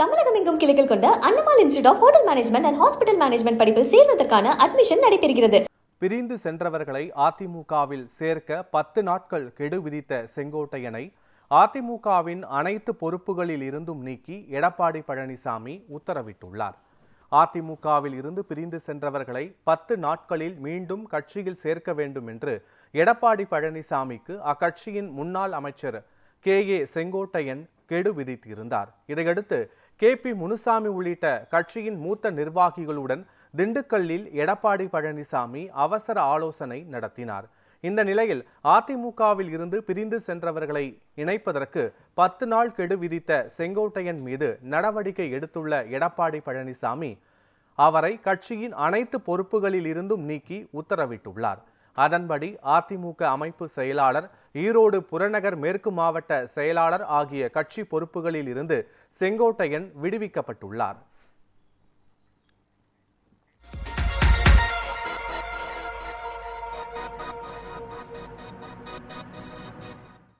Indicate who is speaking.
Speaker 1: தமிழகம் எங்கும் கிளைகள் கொண்ட Annamalai institute of hotel management and hospital management படிப்பில் சேர்வதற்கான அட்மிஷன் நடைபெறுகிறது.
Speaker 2: பிரிந்து சென்றவர்களை அதிமுகவில் சேர்க்க 10 நாட்கள் கெடு விதித்த செங்கோட்டையனை அதிமுகவின் அனைத்து பொறுப்புகளில் இருந்தும் நீக்கி எடப்பாடி பழனிசாமி உத்தரவிட்டுள்ளார். அதிமுகவில் இருந்து பிரிந்து சென்றவர்களை 10 நாட்களில் மீண்டும் கட்சியில் சேர்க்க வேண்டும் என்று எடப்பாடி பழனிசாமிக்கு அக்கட்சியின் முன்னாள் அமைச்சர் KA செங்கோட்டையன் கெடு விதித்திருந்தார். இதையடுத்து KP முனுசாமி உள்ளிட்ட கட்சியின் மூத்த நிர்வாகிகளுடன் திண்டுக்கல்லில் எடப்பாடி பழனிசாமி அவசர ஆலோசனை நடத்தினார். இந்த நிலையில் அதிமுகவில் இருந்து பிரிந்து சென்றவர்களை இணைப்பதற்கு 10 நாள் கெடு விதித்த செங்கோட்டையன் மீது நடவடிக்கை எடுத்துள்ள எடப்பாடி பழனிசாமி அவரை கட்சியின் அனைத்து பொறுப்புகளில் இருந்தும் நீக்கி உத்தரவிட்டுள்ளார். அதன்படி அதிமுக அமைப்பு செயலாளர், ஈரோடு புறநகர் மேற்கு மாவட்ட செயலாளர் ஆகிய கட்சி பொறுப்புகளில் இருந்து செங்கோட்டையன் விடுவிக்கப்பட்டுள்ளார்.